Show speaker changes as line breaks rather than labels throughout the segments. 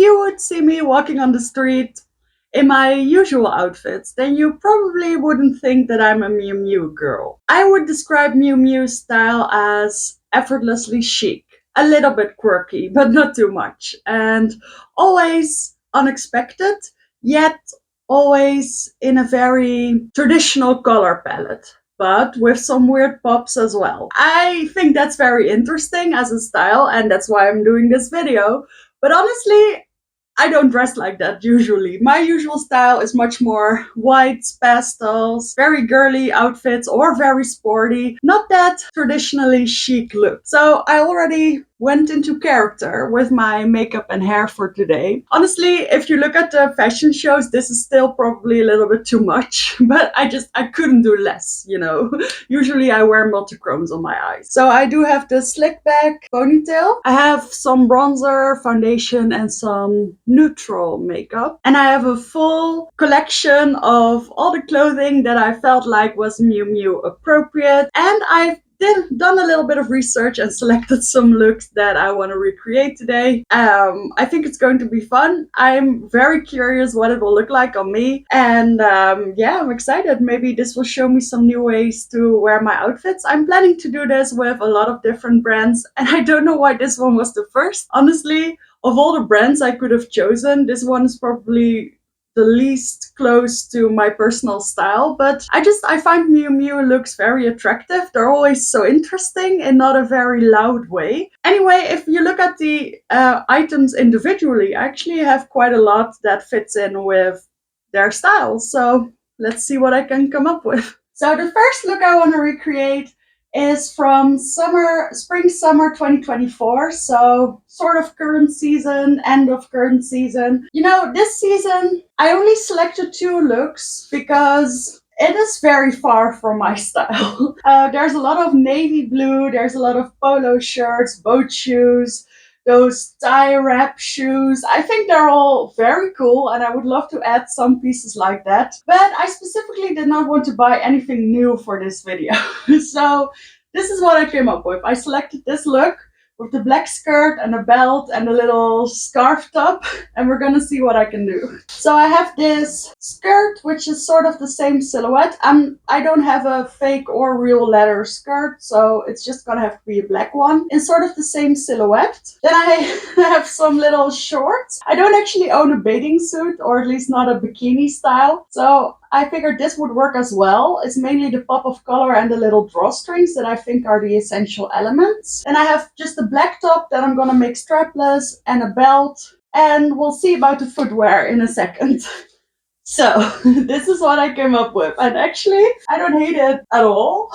you would see me walking on the street in my usual outfits, then you probably wouldn't think that I'm a Miu Miu girl. I would describe Miu Miu's style as effortlessly chic, a little bit quirky, but not too much, and always unexpected, yet always in a very traditional color palette, but with some weird pops as well. I think that's very interesting as a style, and that's why I'm doing this video. But honestly, I don't dress like that usually. My usual style is much more whites, pastels, very girly outfits, or very sporty. Not that traditionally chic look. So I already went into character with my makeup and hair for today. Honestly, if you look at the fashion shows, this is still probably a little bit too much, but I couldn't do less, you know. Usually I wear multichromes on my eyes. So I do have the slick back ponytail. I have some bronzer, foundation, and some neutral makeup. And I have a full collection of all the clothing that I felt like was Miu Miu appropriate. And I've done a little bit of research and selected some looks that I want to recreate today. I think it's going to be fun. I'm very curious what it will look like on me. And yeah, I'm excited. Maybe this will show me some new ways to wear my outfits. I'm planning to do this with a lot of different brands. And I don't know why this one was the first. Honestly, of all the brands I could have chosen, this one is probably the least close to my personal style, but I find Miu Miu looks very attractive. They're always so interesting in not a very loud way. Anyway, if you look at the items individually, I actually have quite a lot that fits in with their styles. So let's see what I can come up with. So the first look I want to recreate is from spring summer 2024, so sort of current season, end of current season. You know, this season I only selected 2 looks because it is very far from my style. There's a lot of navy blue, there's a lot of polo shirts, boat shoes, those tie wrap shoes. I think they're all very cool, and I would love to add some pieces like that. But I specifically did not want to buy anything new for this video. So this is what I came up with. I selected this look with the black skirt and a belt and a little scarf top, and we're gonna see what I can do. So I have this skirt, which is sort of the same silhouette. I don't have a fake or real leather skirt, so it's just gonna have to be a black one in sort of the same silhouette. Then I have some little shorts. I don't actually own a bathing suit, or at least not a bikini style, so I figured this would work as well. It's mainly the pop of color and the little drawstrings that I think are the essential elements. And I have just a black top that I'm gonna make strapless and a belt, and we'll see about the footwear in a second. So this is what I came up with, and actually I don't hate it at all.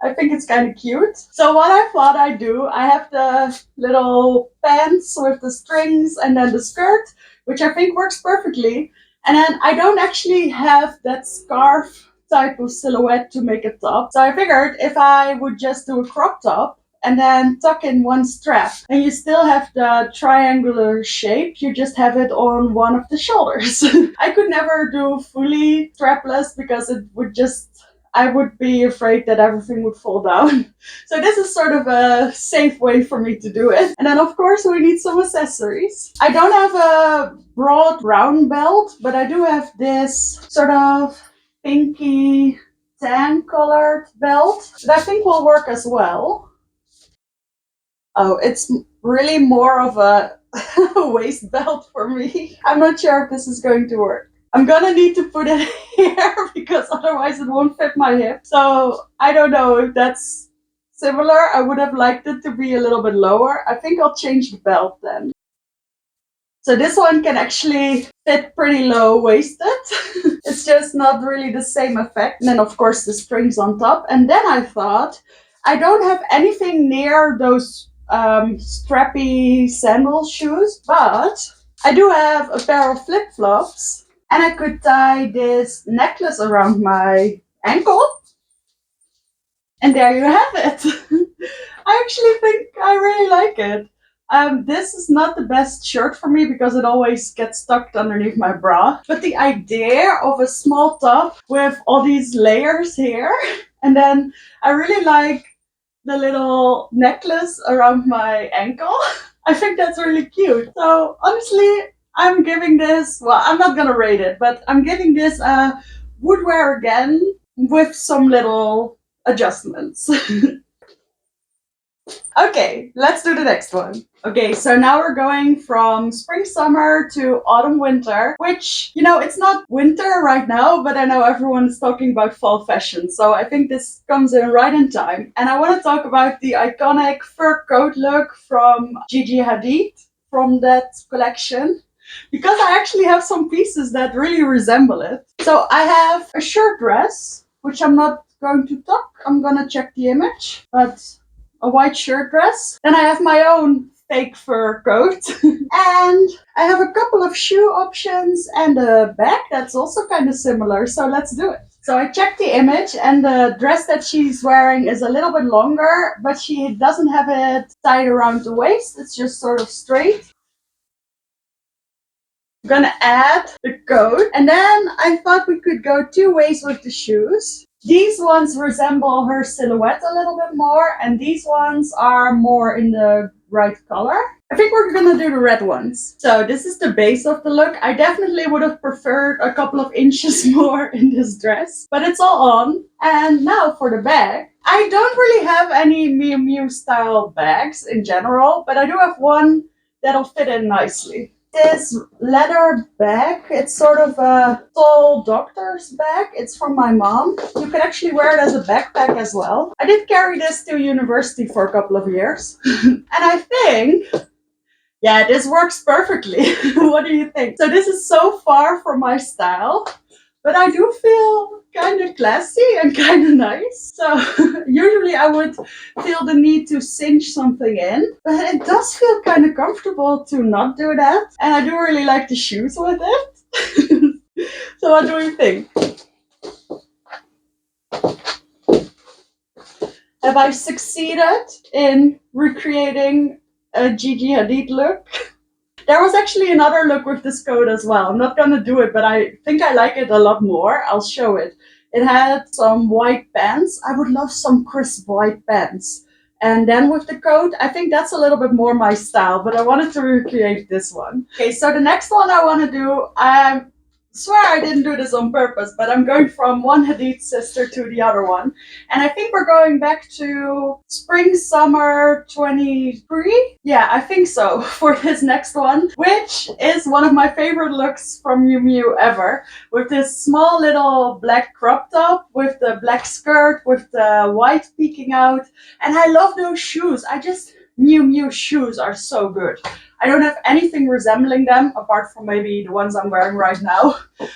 I think it's kind of cute. So what I thought I'd do, I have the little pants with the strings and then the skirt, which I think works perfectly. And then I don't actually have that scarf type of silhouette to make a top. So I figured if I would just do a crop top and then tuck in one strap, and you still have the triangular shape, you just have it on one of the shoulders. I could never do fully strapless because I would be afraid that everything would fall down. So this is sort of a safe way for me to do it. And then of course we need some accessories. I don't have a broad round belt, but I do have this sort of pinky tan colored belt that I think will work as well. Oh, it's really more of a waist belt for me. I'm not sure if this is going to work. I'm gonna need to put it here because otherwise it won't fit my hip. So I don't know if that's similar. I would have liked it to be a little bit lower. I think I'll change the belt then. So this one can actually fit pretty low waisted. It's just not really the same effect. And then of course the strings on top. And then I thought, I don't have anything near those strappy sandal shoes, but I do have a pair of flip-flops, and I could tie this necklace around my ankle, and there you have it. I actually think I really like it. This is not the best shirt for me because it always gets tucked underneath my bra, but the idea of a small top with all these layers here, and then I really like the little necklace around my ankle. I think that's really cute. So honestly, I'm giving this, well, I'm not gonna rate it, but I'm giving this a would wear again with some little adjustments. Okay, let's do the next one. Okay, so now we're going from spring summer to autumn winter, which, it's not winter right now, but I know everyone's talking about fall fashion, so I think this comes in right in time. And I want to talk about the iconic fur coat look from Gigi Hadid from that collection, because I actually have some pieces that really resemble it. So I have a shirt dress, which I'm not going to tuck. I'm gonna check the image, but a white shirt dress. Then I have my own fake fur coat. And I have a couple of shoe options and a bag that's also kind of similar. So let's do it. So I checked the image, and the dress that she's wearing is a little bit longer, but she doesn't have it tied around the waist. It's just sort of straight. I'm gonna add the coat, and then I thought we could go two ways with the shoes. These ones resemble her silhouette a little bit more, and these ones are more in the right color. I think we're gonna do the red ones. So this is the base of the look. I definitely would have preferred a couple of inches more in this dress, but it's all on. And now for the bag. I don't really have any Miu Miu style bags in general, but I do have one that'll fit in nicely. This leather bag, it's sort of a tall doctor's bag. It's from my mom. You can actually wear it as a backpack as well. I did carry this to university for a couple of years. And I think, yeah, this works perfectly. What do you think? So this is so far from my style, but I do feel kind of classy and kind of nice. So usually I would feel the need to cinch something in, but it does feel kind of comfortable to not do that. And I do really like the shoes with it. So what do you think? Have I succeeded in recreating a Gigi Hadid look? There was actually another look with this coat as well. I'm not gonna do it, but I think I like it a lot more. I'll show it. It had some white pants. I would love some crisp white pants. And then with the coat, I think that's a little bit more my style, but I wanted to recreate this one. Okay, so the next one I want to do, I swear I didn't do this on purpose, but I'm going from one Hadid sister to the other one. And I think we're going back to spring, summer 23. Yeah, I think so, for this next one, which is one of my favorite looks from Miu Miu ever, with this small little black crop top, with the black skirt, with the white peeking out. And I love those shoes. Miu Miu shoes are so good. I don't have anything resembling them, apart from maybe the ones I'm wearing right now.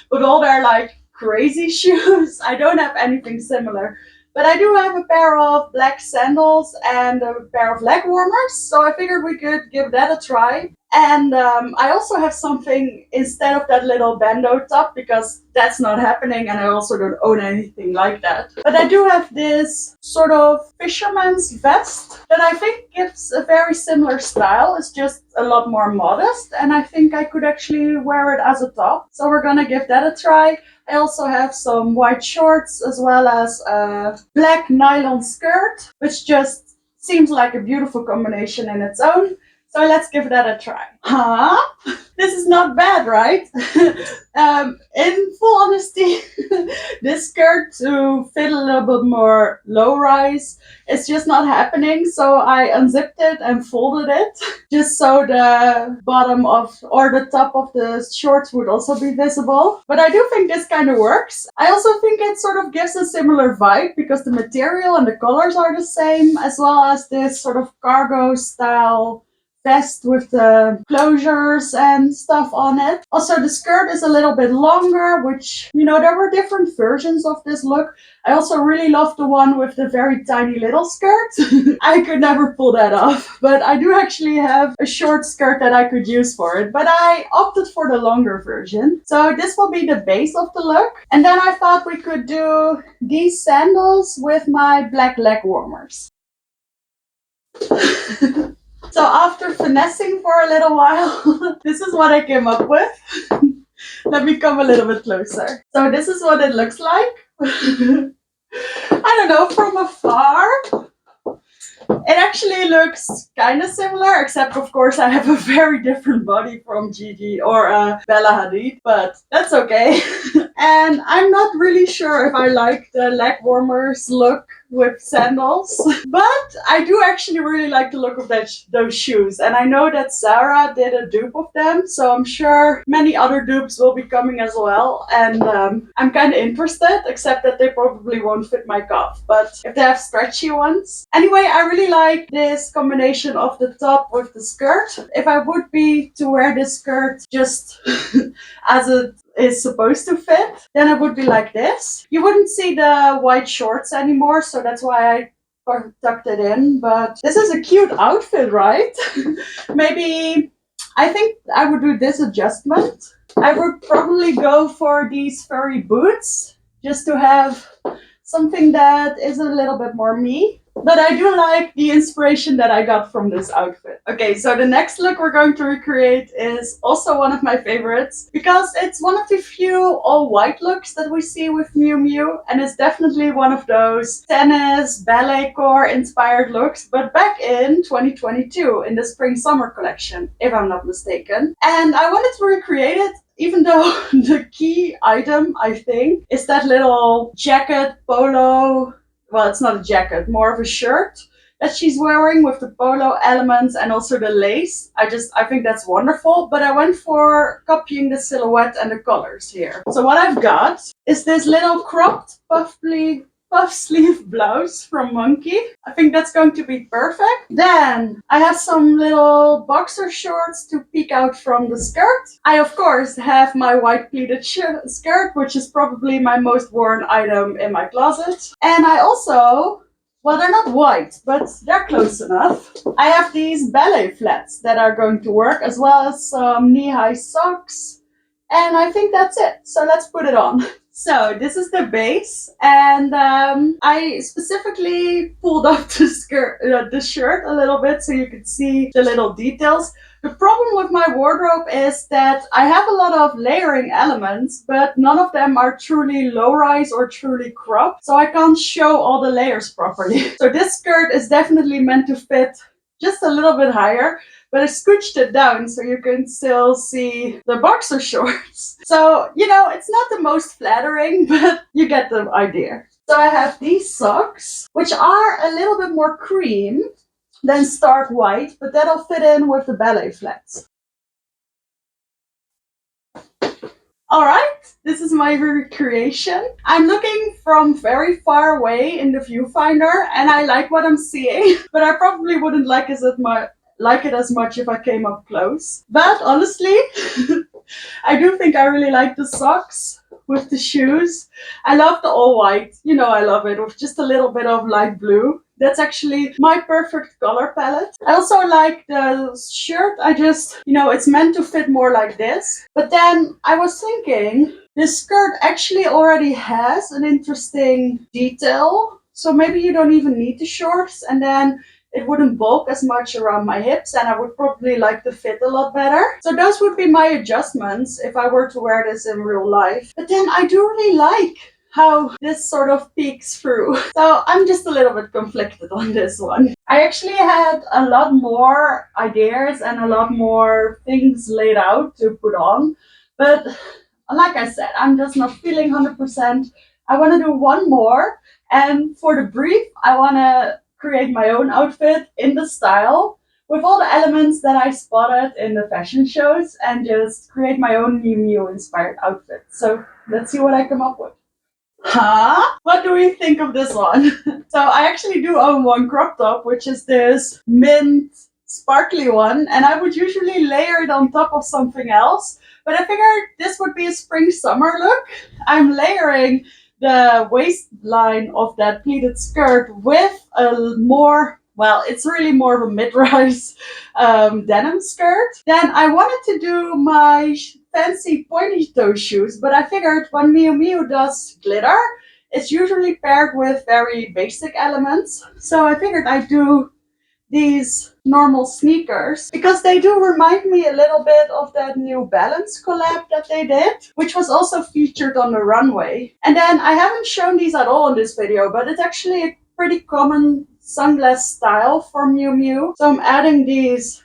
But all their like crazy shoes, I don't have anything similar. But I do have a pair of black sandals and a pair of leg warmers, so I figured we could give that a try. And I also have something instead of that little bandeau top, because that's not happening, and I also don't own anything like that. But I do have this sort of fisherman's vest that I think gives a very similar style. It's just a lot more modest, and I think I could actually wear it as a top. So we're gonna give that a try. I also have some white shorts as well as a black nylon skirt, which just seems like a beautiful combination in its own. So let's give that a try. Huh? This is not bad, right? In full honesty, this skirt to fit a little bit more low rise, it's just not happening. So I unzipped it and folded it, just so the bottom of, or the top of the shorts would also be visible. But I do think this kind of works. I also think it sort of gives a similar vibe, because the material and the colors are the same, as well as this sort of cargo style vest with the closures and stuff on it. Also, the skirt is a little bit longer, which, there were different versions of this look. I also really love the one with the very tiny little skirt. I could never pull that off, but I do actually have a short skirt that I could use for it, but I opted for the longer version. So this will be the base of the look. And then I thought we could do these sandals with my black leg warmers. So after finessing for a little while, this is what I came up with. Let me come a little bit closer. So this is what it looks like. I don't know, from afar, It actually looks kind of similar, except of course I have a very different body from Gigi or Bella Hadid, but that's okay. And I'm not really sure if I like the leg warmers look with sandals, but I do actually really like the look of those shoes. And I know that Zara did a dupe of them, so I'm sure many other dupes will be coming as well. And I'm kind of interested, except that they probably won't fit my calf. But if they have stretchy ones. Anyway, I really like this combination of the top with the skirt. If I would be to wear this skirt just as it is supposed to fit, then it would be like this. You wouldn't see the white shorts anymore, so that's why I tucked it in. But this is a cute outfit, right? Maybe I think I would do this adjustment. I would probably go for these furry boots just to have something that is a little bit more me. But I do like the inspiration that I got from this outfit. Okay, so the next look we're going to recreate is also one of my favorites because it's one of the few all-white looks that we see with Miu Miu, and it's definitely one of those tennis, ballet core inspired looks, but back in 2022 in the spring-summer collection, if I'm not mistaken. And I wanted to recreate it even though the key item, I think, is that little jacket, polo. Well, it's not a jacket, more of a shirt that she's wearing with the polo elements and also the lace. I think that's wonderful, but I went for copying the silhouette and the colors here. So what I've got is this little cropped puff sleeve blouse from Monkey. I think that's going to be perfect. Then I have some little boxer shorts to peek out from the skirt. I of course have my white pleated skirt, which is probably my most worn item in my closet. And I also, well, they're not white, but they're close enough. I have these ballet flats that are going to work, as well as some knee-high socks. And I think that's it. So let's put it on. So this is the base, and I specifically pulled up the shirt a little bit so you could see the little details. The problem with my wardrobe is that I have a lot of layering elements, but none of them are truly low-rise or truly cropped, so I can't show all the layers properly. So this skirt is definitely meant to fit just a little bit higher, but I scooched it down so you can still see the boxer shorts. So, it's not the most flattering, but you get the idea. So I have these socks, which are a little bit more cream than stark white, but that'll fit in with the ballet flats. All right, this is my recreation. I'm looking from very far away in the viewfinder, and I like what I'm seeing, but I probably wouldn't like it as much if I came up close. But honestly, I do think I really like the socks with the shoes. I love the all white. I love it with just a little bit of light blue. That's actually my perfect color palette. I also like the shirt. It's meant to fit more like this. But then I was thinking, this skirt actually already has an interesting detail. So maybe you don't even need the shorts, and then it wouldn't bulk as much around my hips, and I would probably like the fit a lot better. So those would be my adjustments if I were to wear this in real life. But then I do really like how this sort of peeks through. So I'm just a little bit conflicted on this one. I actually had a lot more ideas and a lot more things laid out to put on, but like I said, I'm just not feeling 100%. I want to do one more, and for the brief, I want to create my own outfit in the style with all the elements that I spotted in the fashion shows, and just create my own Miu Miu inspired outfit. So let's see what I come up with. Huh? What do we think of this one? So I actually do own one crop top, which is this mint sparkly one, and I would usually layer it on top of something else, but I figured this would be a spring summer look. I'm layering the waistline of that pleated skirt with it's really more of a mid-rise denim skirt. Then I wanted to do my fancy pointy toe shoes, but I figured when Miu Miu does glitter, it's usually paired with very basic elements. So I figured I'd do these normal sneakers because they do remind me a little bit of that New Balance collab that they did, which was also featured on the runway. And then I haven't shown these at all in this video, but it's actually pretty common sunglass style for Miu Miu. So I'm adding these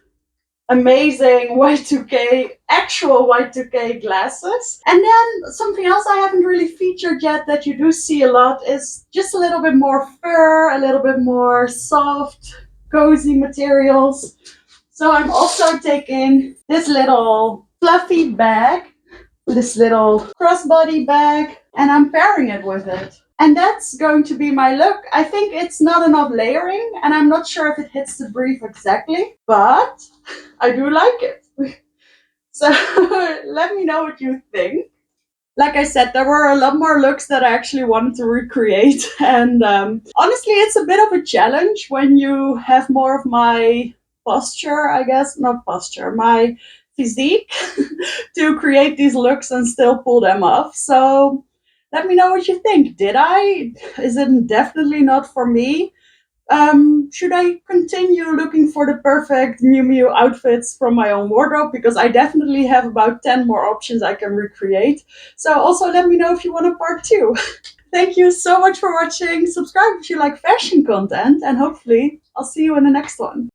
amazing Y2K, actual Y2K glasses. And then something else I haven't really featured yet that you do see a lot is just a little bit more fur, a little bit more soft, cozy materials. So I'm also taking this little fluffy bag, this little crossbody bag, and I'm pairing it with it. And that's going to be my look. I think it's not enough layering, and I'm not sure if it hits the brief exactly, but I do like it. So let me know what you think. Like I said, there were a lot more looks that I actually wanted to recreate. And honestly, it's a bit of a challenge when you have more of my posture, I guess, not posture, my physique to create these looks and still pull them off. So let me know what you think. Did I? Is it definitely not for me? Should I continue looking for the perfect Miu Miu outfits from my own wardrobe? Because I definitely have about 10 more options I can recreate. So also let me know if you want a part two. Thank you so much for watching. Subscribe if you like fashion content, and hopefully I'll see you in the next one.